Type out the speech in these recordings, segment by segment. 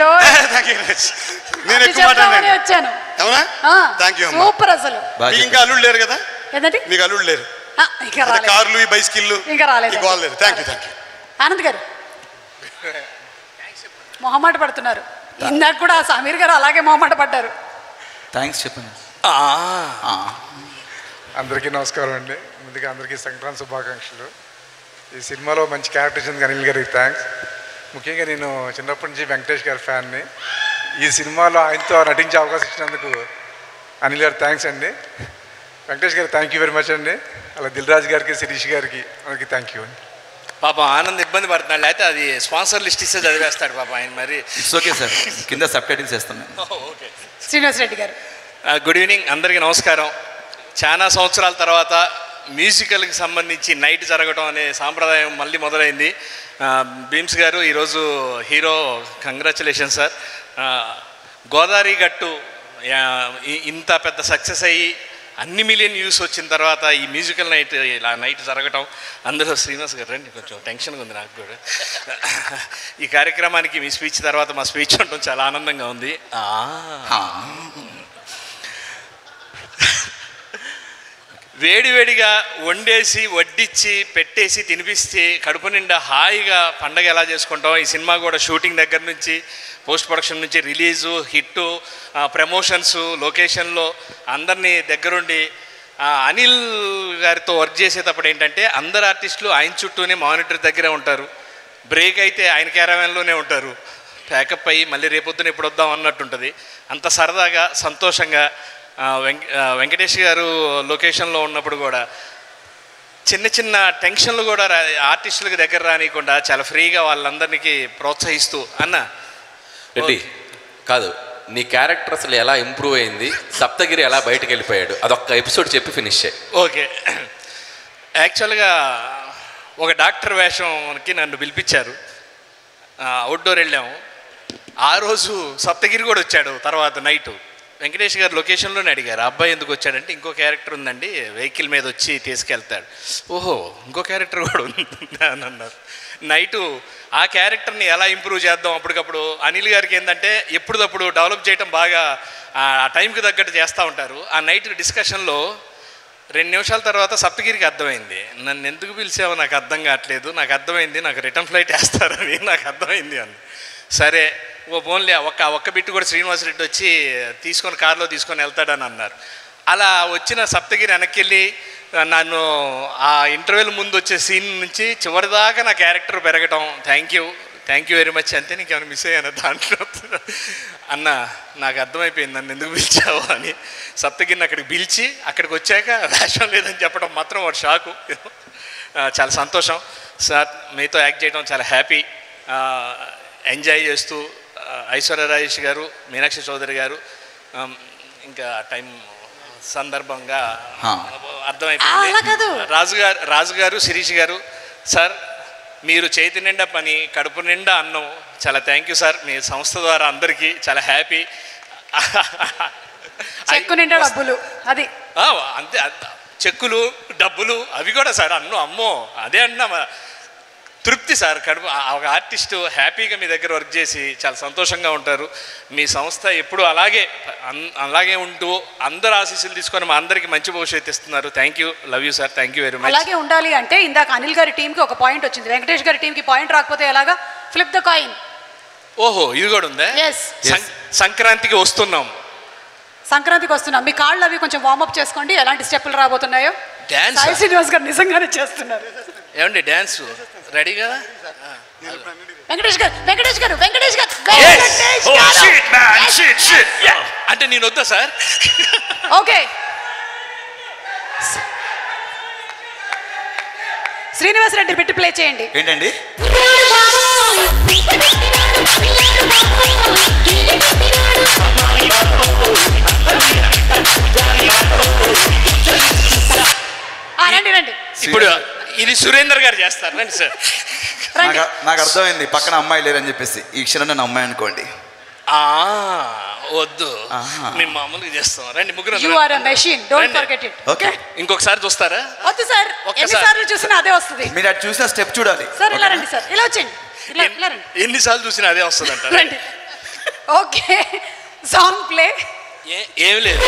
ఏంటో నేను ఎక్కువ మాట్లాడాను వచ్చాను. అవునా? థాంక్యూ అమ్మా. సూపర్ అసలు. ఇంకా అల్లుళ్ళు లేరు కదా? ఏంటండి? మీకు అల్లుళ్ళు లేరు? ఇంకా రాలేదు. కార్లు ఈ బైసికిళ్ళు ఇంకా రాలేదు. థాంక్యూ. ఆనంద్ గారు మొహమాట పడుతున్నారు. ఇందాక కూడా సమీర్ గారు అలాగే మొహమాట పడ్డారు. థ్యాంక్స్ చెప్పండి. అందరికీ నమస్కారం అండి. ముందుగా అందరికీ సంక్రాంతి శుభాకాంక్షలు. ఈ సినిమాలో మంచి క్యారెక్టర్ ఇచ్చింది అనిల్ గారికి థ్యాంక్స్. ముఖ్యంగా నేను చిన్నప్పటి నుంచి వెంకటేష్ గారి ఫ్యాన్ని. ఈ సినిమాలో ఆయనతో నటించే అవకాశం ఇచ్చినందుకు అనిల్ గారు థ్యాంక్స్ అండి. వెంకటేష్ గారు థ్యాంక్ యూ వెరీ మచ్ అండి. అలా దిల్ రాజు గారికి, శిరీష్ గారికి అందరికీ థ్యాంక్ యూ అండి. పాపం ఆనంద్ ఇబ్బంది పడుతున్నాడు, లేకపోతే అది స్పాన్సర్ లిస్ట్ ఇస్తే చదివేస్తాడు పాపం ఆయన. మరి ఇట్స్ ఓకే సార్, కింద సబ్ టైటిల్స్ వేస్తాను. ఓకే. శ్రీనివాస్ రెడ్డి గారు గుడ్ ఈవినింగ్, అందరికీ నమస్కారం. చాలా సంవత్సరాల తర్వాత మ్యూజికల్కి సంబంధించి నైట్ జరగడం అనే సాంప్రదాయం మళ్ళీ మొదలైంది. భీమ్స్ గారు ఈరోజు హీరో, కంగ్రాచులేషన్ సార్. గోదావరి గట్టు ఇంత పెద్ద సక్సెస్ అయ్యి అన్ని మిలియన్ వ్యూస్ వచ్చిన తర్వాత ఈ మ్యూజికల్ నైట్ ఇలా నైట్ జరగటం, అందులో శ్రీనివాస్ గారు రండి, కొంచెం టెన్షన్గా ఉంది నాకు కూడా. ఈ కార్యక్రమానికి మీ స్పీచ్ తర్వాత మా స్పీచ్ ఉండటం చాలా ఆనందంగా ఉంది. వేడివేడిగా వండేసి వడ్డిచ్చి పెట్టేసి తినిపిస్తే కడుపు నిండా హాయిగా పండగ ఎలా చేసుకుంటాం. ఈ సినిమా కూడా షూటింగ్ దగ్గర నుంచి పోస్ట్ ప్రొడక్షన్ నుంచి రిలీజు, హిట్టు, ప్రమోషన్స్, లొకేషన్లో అందరినీ దగ్గరుండి అనిల్ గారితో వర్క్ చేసేటప్పుడు ఏంటంటే అందరు ఆర్టిస్టులు ఆయన చుట్టూనే మానిటర్ దగ్గరే ఉంటారు. బ్రేక్ అయితే ఆయన క్యారవాన్లోనే ఉంటారు. ప్యాకప్ అయ్యి మళ్ళీ రేపొద్దున ఎప్పుడు వద్దాం అన్నట్టుంటుంది. అంత సరదాగా సంతోషంగా వెంకటేష్ గారు లొకేషన్లో ఉన్నప్పుడు కూడా చిన్న చిన్న టెన్షన్లు కూడా ఆర్టిస్టులకు దగ్గర రానియకుండా చాలా ఫ్రీగా వాళ్ళందరికీ ప్రోత్సహిస్తూ అన్న రెడ్డి కాదు, నీ క్యారెక్టర్ అసలు ఎలా ఇంప్రూవ్ అయింది, సప్తగిరి ఎలా బయటకు వెళ్ళిపోయాడు, అదొక్క ఎపిసోడ్ చెప్పి ఫినిష్ చేయి. ఓకే. యాక్చువల్గా ఒక డాక్టర్ వేషంకి నన్ను పిలిపించారు, అవుట్డోర్ వెళ్ళాము. ఆ రోజు సప్తగిరి కూడా వచ్చాడు. తర్వాత నైటు వెంకటేష్ గారు లొకేషన్లోనే అడిగారు, అబ్బాయి ఎందుకు వచ్చాడంటే ఇంకో క్యారెక్టర్ ఉందండి, వెహికల్ మీద వచ్చి తీసుకెళ్తాడు. ఓహో, ఇంకో క్యారెక్టర్ కూడా ఉంది అని అన్నారు. నైటు ఆ క్యారెక్టర్ని ఎలా ఇంప్రూవ్ చేద్దాం, అప్పటికప్పుడు అనిల్ గారికి ఏంటంటే ఎప్పుడప్పుడు డెవలప్ చేయటం బాగా ఆ టైంకి తగ్గట్టు చేస్తూ ఉంటారు. ఆ నైట్ డిస్కషన్లో 2 నిమిషాల తర్వాత సప్తగిరికి అర్థమైంది, నన్ను ఎందుకు పిలిచావో నాకు అర్థం కావట్లేదు, నాకు అర్థమైంది నాకు రిటర్న్ ఫ్లైట్ వేస్తారని నాకు అర్థమైంది అని. సరే ఓన్లీ ఒక్క బిట్టు కూడా శ్రీనివాస్ రెడ్డి వచ్చి కార్లో తీసుకొని వెళ్తాడని అన్నారు. అలా వచ్చిన సప్తగిరి వెనక్కి వెళ్ళి నన్ను ఆ ఇంటర్వ్యూల ముందు వచ్చే సీన్ నుంచి చివరిదాకా నా క్యారెక్టర్ పెరగటం, థ్యాంక్ యూ వెరీ మచ్. అంతే, నీకేమైనా మిస్ అయ్యాను దాంట్లో అన్న, నాకు అర్థమైపోయింది నన్ను ఎందుకు పిలిచావు అని. సప్తగిరిని అక్కడికి పిలిచి అక్కడికి వచ్చాక వేషం లేదని చెప్పడం మాత్రం వాడు షాకు. చాలా సంతోషం సార్, మీతో యాక్ట్ చేయడం చాలా హ్యాపీ. ఎంజాయ్ చేస్తూ ఐశ్వర్య రాజేష్ గారు, మీనాక్షి చౌదరి గారు, ఇంకా టైం సందర్భంగా అర్థమైపోయింది. రాజుగారు, శిరీష్ గారు, సార్ మీరు చేతి నిండా పని, కడుపు నిండా అన్నం, చాలా థ్యాంక్ యూ సార్. మీ సంస్థ ద్వారా అందరికీ చాలా హ్యాపీ. చెక్కు నిండా డబ్బులు, అది అంతే, చెక్కులు డబ్బులు అవి కూడా సార్ అమ్మో అదే అన్నా తృప్తి సార్. కడుపు ఒక ఆర్టిస్టు హ్యాపీగా మీ దగ్గర వర్క్ చేసి చాలా సంతోషంగా ఉంటారు. మీ సంస్థ ఎప్పుడు అలాగే ఉంటూ అందరు ఆశీస్సులు తీసుకొని మా అందరికి మంచి భవిష్యత్తు ఇస్తున్నారు. Thank you, love you sir, thank you very much. అలాగే ఉండాలి అంటే ఇందాక అనిల్ గారి టీంకి ఒక పాయింట్ వచ్చింది, వెంకటేష్ గారి టీంకి పాయింట్ రాకపోతే ఎలాగా? Flip the coin. ఓహో, ఇది కూడా ఉందా? సంక్రాంతికి వస్తున్నాం. మీ కాళ్ళు అవి కొంచెం వార్మప్ చేసుకోండి, ఎలాంటి స్టెప్పులు రాబోతున్నాయో. సాయి శ్రీనివాస్ గారు నిజంగానే చేస్తున్నారు. ఏమండి డ్యాన్స్ రెడీ కదా? వెంకటేష్ గారు అంటే నేను వద్దా సార్? ఓకే, శ్రీనివాస్ రెడ్డి పెట్టి ప్లే చేయండి. ఏంటండి? రండి. ఇప్పుడు ఇది సురేందర్ గారు చేస్తారు, రండి సార్. నాకు అర్థమైంది, పక్కన అమ్మాయి లేరని చెప్పేసి ఈ క్షణం నన్ను అమ్మాయి అనుకోండి. వద్దు, మేము మామూలుగా చేస్తాం. రండి ముగ్గురు. ఇంకొకసారి చూస్తారా? వద్దు సార్, ఎన్నిసార్లు చూసినా అదే వస్తుంది. మీరు అటు చూసిన స్టెప్ చూడాలి సార్. ఇలా రండి సార్, ఇలా వచ్చేయండి. ఎన్నిసార్లు చూసినా అదే వస్తుంది అంట. Okay song play. ఏం లేదు.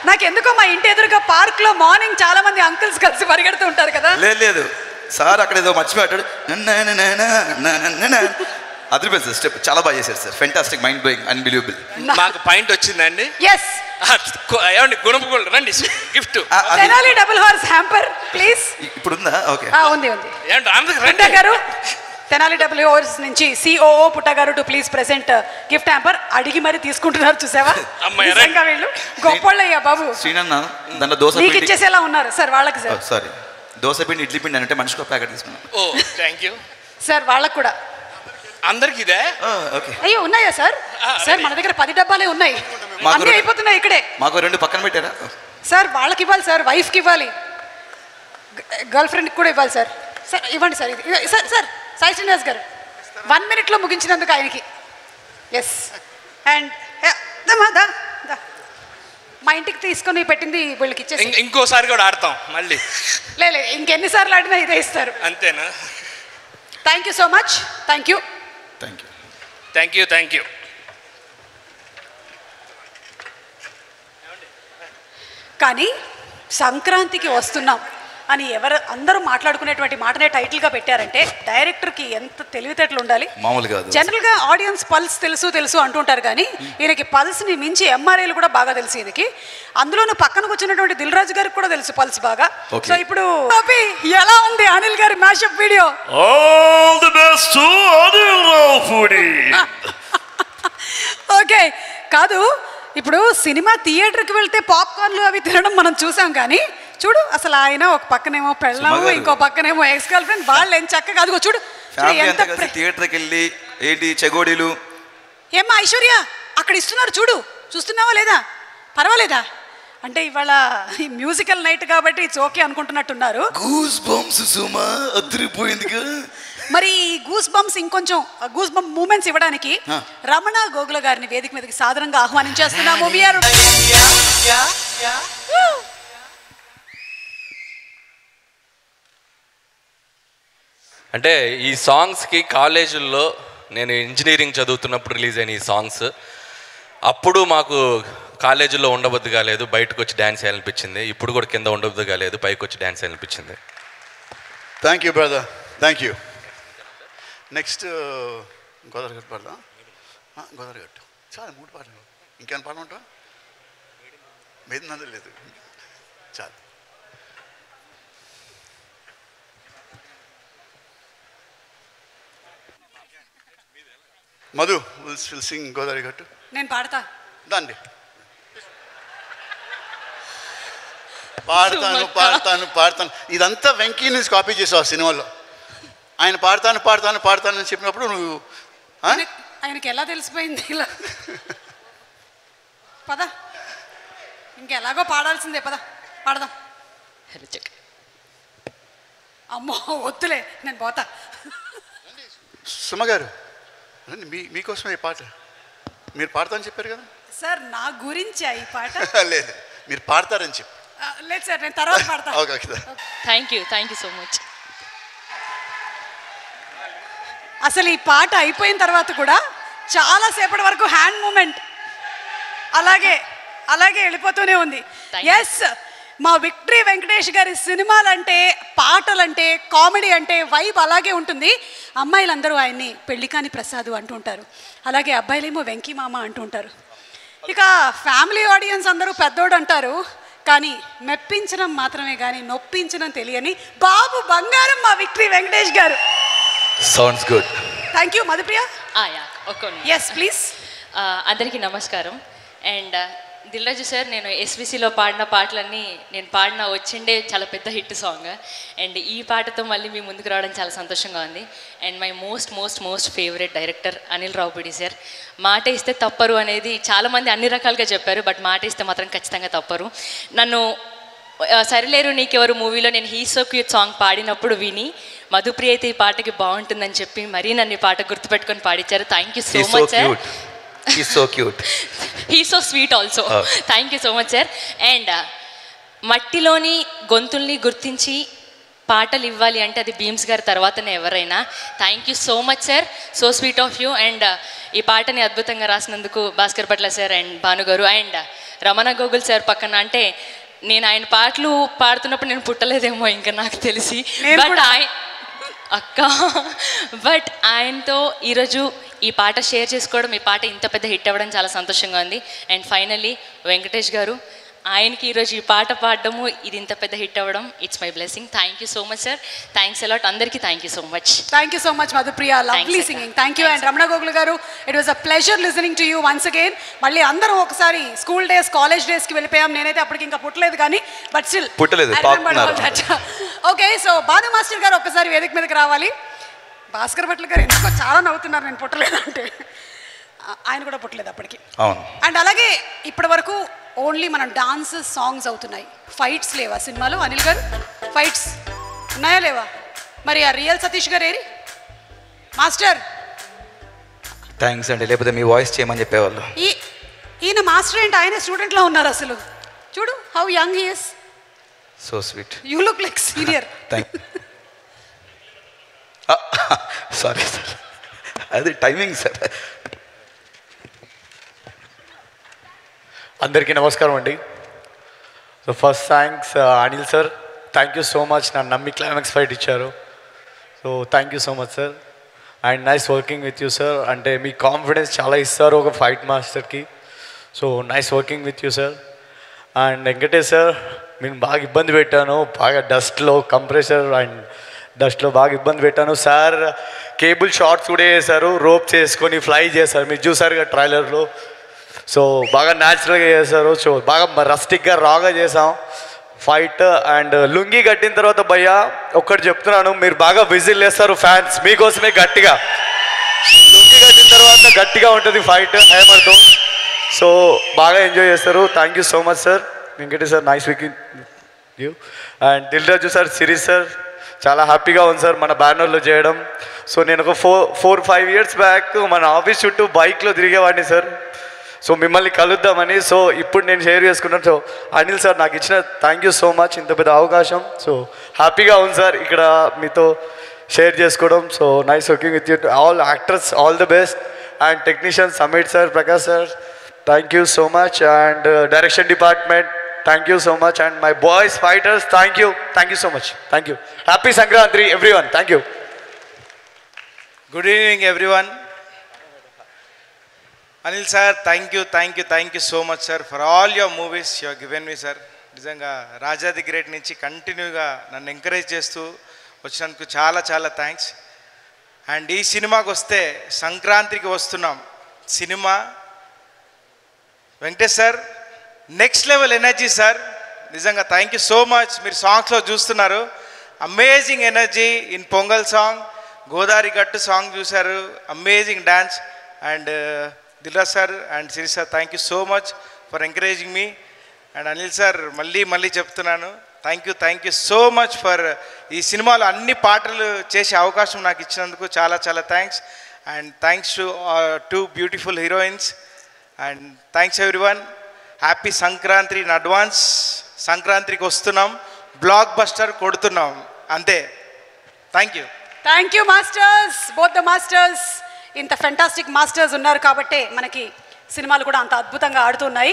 నాకెందుకో మా ఇంటి ఎదురుగా పార్క్ లో మార్నింగ్ చాలా మంది అంకుల్స్ కలిసి పరిగెడుతూ ఉంటారు కదా. లేదు సార్ అక్కడ ఏదో మర్చిపోయాడు. అదిరిపోయింది సార్, స్టెప్ చాలా బాగా చేశారు sir. Fantastic, mind blowing, unbelievable. మాకు పాయింట్ వచ్చిందండి. ఎస్ ఏమండి గుణపగోళ్ళు రండి gift. Tenali double horse hamper please. ఇప్పుడు ఉందా? ఓకే ఉంది. ఏమండి అందరికి పుట్ట గారు తెనాలి డబుల్ హార్స్ నుంచి సిఓఓ పుట్ట గారు to please present gift hamper. అడిగి మరి తీసుకుంటున్నారు చూసావా? నిజంగా వీళ్ళు గొప్పోళ్ళయ్యా బాబు. శ్రీనన్న దాంట్లో దోశ మీకు ఇచ్చేసేలా ఉన్నారు సార్. వాళ్ళకి సార్ సారీ, దోశ పిండి, ఇడ్లీ పిండి అంటే మనిషికి ఒక ప్యాకెట్ తీసుకున్నాను. ఓ థ్యాంక్ యూ సార్. వాళ్ళకు కూడా అందరికి ఇదే. ఓకే. అయ్యో ఉన్నాయా సార్? సార్ మన దగ్గర 10 డబ్బాలే ఉన్నాయి, అన్నీ అయిపోతున్నాయి ఇక్కడే. మాకు 2 పక్కన పెట్టారా సార్? వాళ్ళకి ఇవ్వాలి సార్, వైఫ్కి ఇవ్వాలి, గర్ల్ ఫ్రెండ్కి కూడా ఇవ్వాలి సార్. సార్ ఇవ్వండి సార్. ఇది సార్. సార్ సాయి శ్రీనివాస్ గారు 1 minute ముగించినందుకు ఆయనకి. ఎస్. అండ్ మా ఇంటికి తీసుకొని పెట్టింది వీళ్ళకి ఇచ్చేసి. ఇంకోసారి కూడా ఆడతాం మళ్ళీ. లేదు ఇంకెన్నిసార్లు ఆడినా ఇదే ఇస్తారు. అంతేనా? Thank you so much. Thank you. కానీ సంక్రాంతికి వస్తున్నాం అని అందరూ మాట్లాడుకునేటువంటి మాటనే టైటిల్గా పెట్టారంటే డైరెక్టర్కి ఎంత తెలివితేటలు ఉండాలి. మామూలుగా జనరల్గా ఆడియన్స్ పల్స్ తెలుసు అంటుంటారు, కానీ ఈయనకి పల్స్ని మించి ఎంఆర్ఐలు కూడా బాగా తెలుసు ఈయనకి. అందులోనూ పక్కన కూర్చున్నటువంటి దిల్ రాజు గారికి కూడా తెలుసు పల్స్ బాగా. సో ఇప్పుడు ఎలా ఉంది అనిల్ గారి mashup video? All the best to Anil Ravipudi. Okay కాదు, ఇప్పుడు సినిమా థియేటర్కి వెళ్తే పాప్కార్న్లు అవి తినడం మనం చూసాం, కానీ చూడు అసలు ఆయన ఒక పక్కనేమో పెళ్ళాము, ఇంకో పక్కనేమో ఎక్స్ గర్ల్ ఫ్రెండ్, వాళ్ళు ఏం చక్కగా అదిగో చూడు ఎంత థియేటర్కి వెళ్ళి ఏంటి చెగోడీలు. ఏమ్మా ఐశ్వర్య అక్కడ ఇస్తున్నారు చూడు, చూస్తున్నావా లేదా? పర్వాలేదా అంటే ఇవాళ మ్యూజికల్ నైట్ కాబట్టి ఇట్స్ ఓకే అనుకుంటున్నట్టున్నారు. గూస్ బంప్స్ సుమా అదిరిపోయిందిగా. మరి గూస్ బంప్స్ ఇంకొంచెం గూస్ బంప్ మూమెంట్స్ ఇవ్వడానికి రమణ గోగుల గారిని వేదిక మీదకి సాధారణంగా ఆహ్వానించేస్తున్నాము. అంటే ఈ సాంగ్స్కి కాలేజీల్లో నేను ఇంజనీరింగ్ చదువుతున్నప్పుడు రిలీజ్ అయిన ఈ సాంగ్స్, అప్పుడు మాకు కాలేజీలో ఉండబద్దు కాలేదు, బయటకు వచ్చి డ్యాన్స్ చేయాలనిపించింది. ఇప్పుడు కూడా కింద ఉండబద్దు కాలేదు, పైకి వచ్చి డ్యాన్స్ చేయాలనిపించింది. Thank you brother, thank you. Next Godavari పాడదాం. గోదావరి గట్టు చాలా 3 పాటలు. ఇంకేమైనా పాట ఉంటా? లేదు చాలు. మధు విల్ సింగ్ గోదావరి గట్టు. నేను పాడతా. దాండి పాడతాను. ఇదంతా వెంకీ నుంచి కాపీ చేసావు సినిమాలో. ఆయన పాడతాను అని చెప్పినప్పుడు నువ్వు ఆయనకి ఎలా తెలిసిపోయింది ఇలా? పద ఇంకెలాగో పాడాల్సిందే, పద పాడదాం. అమ్మో వద్దులే నేను పోతా. సుమగారు మీకోసమే ఈ పాట. మీరు పాడతారని చెప్పారు కదా సార్. నా గురించి ఈ పాట లేదు, మీరు పాడతారని చెప్పి. లేదు సార్, నేను తర్వాత పాడతా. Thank you so much. అసలు ఈ పాట అయిపోయిన తర్వాత కూడా చాలా సేపటి వరకు హ్యాండ్ మూమెంట్ అలాగే వెళ్ళిపోతూనే ఉంది. ఎస్, మా విక్టరీ వెంకటేష్ గారి సినిమాలంటే, పాటలంటే, కామెడీ అంటే వైబ్ అలాగే ఉంటుంది. అమ్మాయిలందరూ ఆయన్ని పెళ్ళికాని ప్రసాద్ అంటూ ఉంటారు, అలాగే అబ్బాయిలేమో వెంకీ మామ అంటూ ఉంటారు. ఇక ఫ్యామిలీ ఆడియన్స్ అందరూ పెద్దోడు అంటారు, కానీ మెప్పించడం మాత్రమే కానీ నొప్పించడం తెలియని బాబు బంగారం మా victory Venkatesh garu. Sounds good. Thank you. Madhupriya yes please. అందరికీ నమస్కారం. అండ్ దిల్రాజు సార్, నేను ఎస్విసిలో పాడిన పాటలన్నీ నేను వచ్చిండే చాలా పెద్ద హిట్ సాంగ్. అండ్ ఈ పాటతో మళ్ళీ మీ ముందుకు రావడం చాలా సంతోషంగా ఉంది. And my most favourite director Anil Ravipudi sir. మాట ఇస్తే తప్పరు అనేది చాలామంది అన్ని రకాలుగా చెప్పారు, బట్ మాట ఇస్తే మాత్రం ఖచ్చితంగా తప్పరు. నన్ను సరిలేరు నీకెవరు మూవీలో నేను హీ సో క్యూట్ సాంగ్ పాడినప్పుడు విని మధుప్రియ అయితే ఈ పాటకి బాగుంటుందని చెప్పి మరీ నన్ను ఈ పాట గుర్తుపెట్టుకొని పాడించారు. Thank you so much sir. He's so cute. He's so sweet also. Thank you so much sir. And మట్టిలోని గొంతుల్ని గుర్తించి పాటలు ఇవ్వాలి అంటే అది భీమ్స్ గారి తర్వాతనే ఎవరైనా. Thank you so much sir, so sweet of you. And ఈ పాటని అద్భుతంగా రాసినందుకు భాస్కర్ పట్ల సార్ అండ్ భానుగారు అండ్ రమణ గోగుల్ సార్ పక్కన. అంటే నేను ఆయన పాటలు పాడుతున్నప్పుడు నేను పుట్టలేదేమో ఇంకా నాకు తెలిసి, బట్ ఆయనతో ఈరోజు ఈ పాట షేర్ చేసుకోవడం, ఈ పాట ఇంత పెద్ద హిట్ అవ్వడం చాలా సంతోషంగా ఉంది. అండ్ ఫైనల్లీ వెంకటేష్ గారు, ఆయనకి ఈరోజు ఈ పాట పాడడము, ఇది ఇంత పెద్ద హిట్ అవ్వడం, it's my blessing. Thank you so much sir, thanks a lot అందరికీ. Thank you so much. Thank you so much Madhupriya, lovely singing. Thank you. And Ramana Gogul garu, it was a pleasure listening to you once again. మళ్ళీ అందరం ఒకసారి school days, college డేస్కి వెళ్ళిపోయాం. నేనైతే అప్పటికి ఇంకా పుట్టలేదు కానీ, బట్ స్టిల్ పుట్టలేదు. ఓకే, సో బాను మాస్టర్ గారు ఒక్కసారి వేదిక మీదకి రావాలి. భాస్కర్ భట్ల గారు ఎందుకో చాలా నవ్వుతున్నారు నేను పుట్టలేదు అంటే. ఆయన కూడా పుట్టలేదు అప్పటికి. అండ్ అలాగే ఇప్పటి వరకు ఓన్లీ మనం డాన్స్ సాంగ్స్ అవుతున్నాయి, ఫైట్స్ లేవా సినిమాలో? అనిల్ గారు, ఫైట్స్ ఉన్నాయా లేవా? మరి ఆ రియల్ సతీష్ గారు ఏరి మాస్టర్? థ్యాంక్స్ అండి, లేకపోతే మీ వాయిస్ చేయమని చెప్పేవాళ్ళు. ఈయన మాస్టర్ ఏంటి, ఆయన స్టూడెంట్లో ఉన్నారు అసలు. చూడు how young he is. So sweet. You look like senior. Thank sorry sir, అది టైమింగ్ సార్. అందరికీ నమస్కారం అండి. So first thanks Anil sir, thank you so much. నన్ను నమ్మి క్లైమాక్స్ ఫైట్ ఇచ్చారు. So thank you so much sir. And nice working with you sir. అంటే మీ confidence చాలా ఇస్తారు ఒక ఫైట్ మాస్టర్కి. So nice working with you sir. And Venkatesh sir, నేను బాగా ఇబ్బంది పెట్టాను, బాగా డస్ట్లో, కంప్రెషర్ అండ్ డస్ట్లో బాగా ఇబ్బంది పెట్టాను సార్. కేబుల్ షార్ట్స్ కూడా చేశారు, రోప్స్ వేసుకొని ఫ్లై చేశారు, మీరు చూసారు కదా ట్రైలర్లో. సో బాగా న్యాచురల్గా చేశారు. సో బాగా రస్టిక్గా రాగా చేసాం ఫైట్. అండ్ లుంగి కట్టిన తర్వాత భయ్యా ఒక్కటి చెప్తున్నాను, మీరు బాగా విజిల్ వేస్తారు ఫ్యాన్స్ మీకోసమే గట్టిగా. లుంగి కట్టిన తర్వాత గట్టిగా ఉంటుంది ఫైట్ హ్యామర్తో. సో బాగా ఎంజాయ్ చేస్తారు. Thank you so much sir. Venkatesh sir, nice meeting you. And Dil Raju sir, Sirish sir, చాలా హ్యాపీగా ఉంది సార్ మన బ్యానర్లో చేయడం. సో నేను ఒక 4-5 years బ్యాక్ మన ఆఫీస్ చుట్టూ బైక్లో తిరిగేవాడిని సార్. సో మిమ్మల్ని కలుద్దామని. సో ఇప్పుడు నేను షేర్ చేసుకున్నాను. సో అనిల్ సార్ నాకు ఇచ్చిన థ్యాంక్ యూ సో మచ్, ఇంత పెద్ద అవకాశం. సో హ్యాపీగా ఉంది సార్ ఇక్కడ మీతో షేర్ చేసుకోవడం. So nice working with you. All actors all the best. And technicians Sameer sir, Prakash sir, thank you so much. And direction department, thank you so much. And my boys fighters, thank you so much. Thank you. Happy Sankranti everyone. Thank you. Good evening everyone. Anil sir, thank you so much sir for all your movies you have given me sir. నిజంగా రాజా the great నుంచి కంటిన్యూగా నన్ను encourage చేస్తూ వచ్చినందుకు చాలా చాలా thanks. And ఈ సినిమాకి వస్తే Sankranthiki Vasthunam cinema. Venkatesh sir, next level energy sir. నిజంగా థ్యాంక్ యూ సో మచ్. మీరు సాంగ్స్లో చూస్తున్నారు, amazing energy in Pongal song, Godavari గట్టు సాంగ్ చూశారు, amazing dance. And Dilraj sir and Siri sir, thank you so much for encouraging me. And Anil sir, మళ్ళీ చెప్తున్నాను, thank you so much for ఈ సినిమాలో అన్ని పాటలు చేసే అవకాశం నాకు ఇచ్చినందుకు చాలా చాలా thanks. And thanks to 2 beautiful heroines. And thanks everyone. Happy Sankranti in advance. సంక్రాంతికి వస్తున్నాం, బ్లాక్ బస్టర్ కొడుతున్నాం అంతే. Thank you masters, both the masters. ఇంత ఫెంటాస్టిక్ మాస్టర్స్ ఉన్నారు కాబట్టే మనకి సినిమాలు కూడా అంత అద్భుతంగా ఆడుతున్నాయి.